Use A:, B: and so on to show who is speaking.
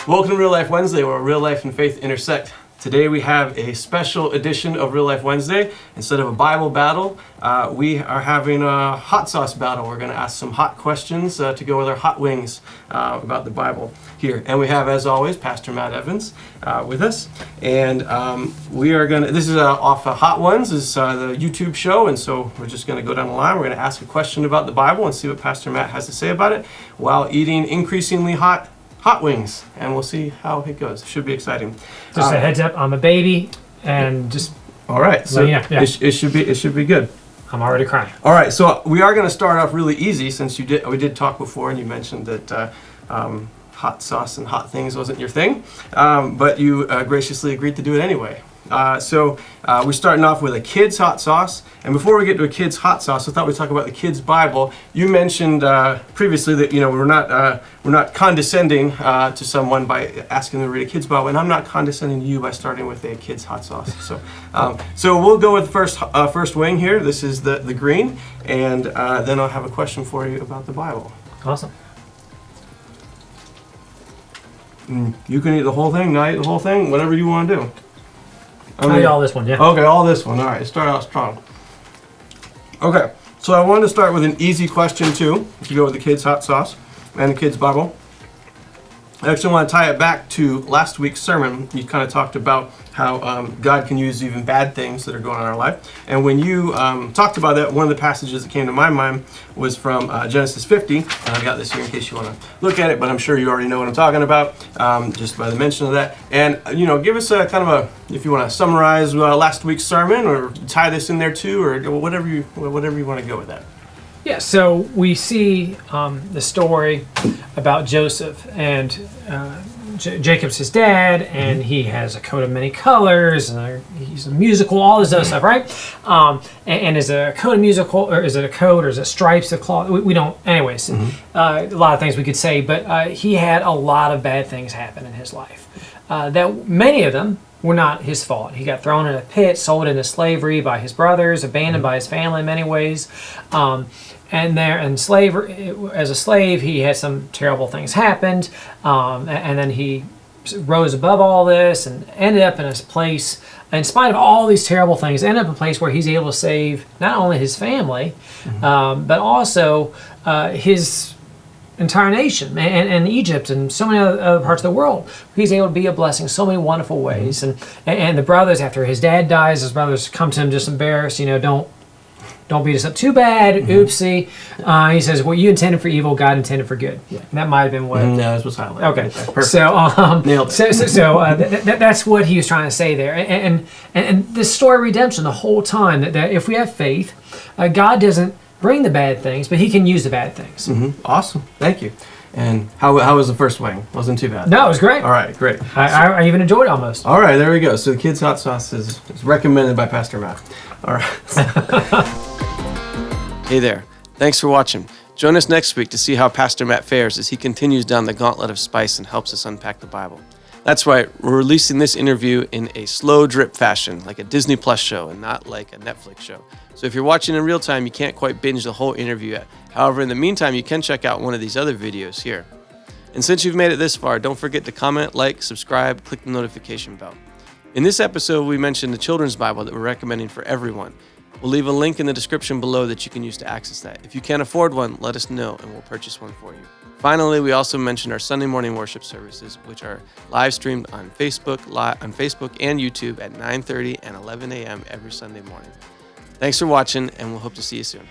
A: Welcome to Real Life Wednesday, where real life and faith intersect. Today we have a special edition of Real Life Wednesday. Instead of a Bible battle, we are having a hot sauce battle. We're going to ask some hot questions to go with our hot wings about the Bible here. And we have, as always, Pastor Matt Evans with us. And we are going to, this is off of Hot Ones, this is the YouTube show. And so we're just going to go down the line. We're going to ask a question about the Bible and see what Pastor Matt has to say about it while eating increasingly hot wings, and we'll see how it goes. It should be exciting.
B: Just a heads up, I'm a baby, and just
A: all right. So
B: yeah.
A: It should be good.
B: I'm already crying.
A: All right. So we are going to start off really easy, since we did talk before, and you mentioned that hot sauce and hot things wasn't your thing, but you graciously agreed to do it anyway. So we're starting off with a kid's hot sauce, and before we get to a kid's hot sauce, I thought we'd talk about the kid's Bible. You mentioned previously that we're not condescending to someone by asking them to read a kid's Bible, and I'm not condescending to you by starting with a kid's hot sauce. So we'll go with the first wing here. This is the green, and then I'll have a question for you about the Bible.
B: Awesome.
A: You can eat the whole thing, not eat the whole thing, whatever you want to do.
B: I'll eat all this one, yeah.
A: Okay, all this one. All right, start out strong. Okay, so I wanted to start with an easy question too, to go with the kids' hot sauce and the kids' Bible. I actually want to tie it back to last week's sermon. You kind of talked about how God can use even bad things that are going on in our life. And when you talked about that, one of the passages that came to my mind was from Genesis 50. And I've got this here in case you want to look at it, but I'm sure you already know what I'm talking about just by the mention of that. And, give us a kind of if you want to summarize last week's sermon or tie this in there too, or whatever you want to go with that.
B: Yeah, so we see the story about Joseph, and Jacob's his dad, and he has a coat of many colors, and he's a musical, all this other stuff, right? And is it a coat of musical, or is it a coat, or is it stripes of cloth? We don't, anyways. A lot of things we could say, but he had a lot of bad things happen in his life. That many of them were not his fault. He got thrown in a pit, sold into slavery by his brothers, abandoned by his family in many ways. And there in slavery, as a slave, he had some terrible things happened, and then he rose above all this and ended up in a place, in spite of all these terrible things, ended up in a place where he's able to save not only his family, but also his entire nation and Egypt and so many other parts of the world. He's able to be a blessing in so many wonderful ways. And the brothers, after his dad dies, his brothers come to him just embarrassed, don't beat us up too bad, oopsie. He says, what you intended for evil, God intended for good. Yeah. And that might have been what...
A: No, this was highlighted.
B: Okay.
A: Perfect.
B: So,
A: nailed it.
B: That's what he was trying to say there. And this story of redemption the whole time, that if we have faith, God doesn't bring the bad things, but he can use the bad things.
A: Awesome. Thank you. And how was the first wing? Wasn't too bad.
B: No, it was great.
A: All right, great.
B: I even enjoyed it almost.
A: All right, there we go. So the kids' hot sauce is recommended by Pastor Matt. All right. Hey there. Thanks for watching. Join us next week to see how Pastor Matt fares as he continues down the gauntlet of spice and helps us unpack the Bible. That's right, we're releasing this interview in a slow drip fashion, like a Disney Plus show and not like a Netflix show. So if you're watching in real time, you can't quite binge the whole interview yet. However, in the meantime, you can check out one of these other videos here. And since you've made it this far, don't forget to comment, like, subscribe, click the notification bell. In this episode, we mentioned the children's Bible that we're recommending for everyone. We'll leave a link in the description below that you can use to access that. If you can't afford one, let us know and we'll purchase one for you. Finally, we also mentioned our Sunday morning worship services, which are live streamed on Facebook and YouTube at 9:30 and 11 a.m. every Sunday morning. Thanks for watching, and we'll hope to see you soon.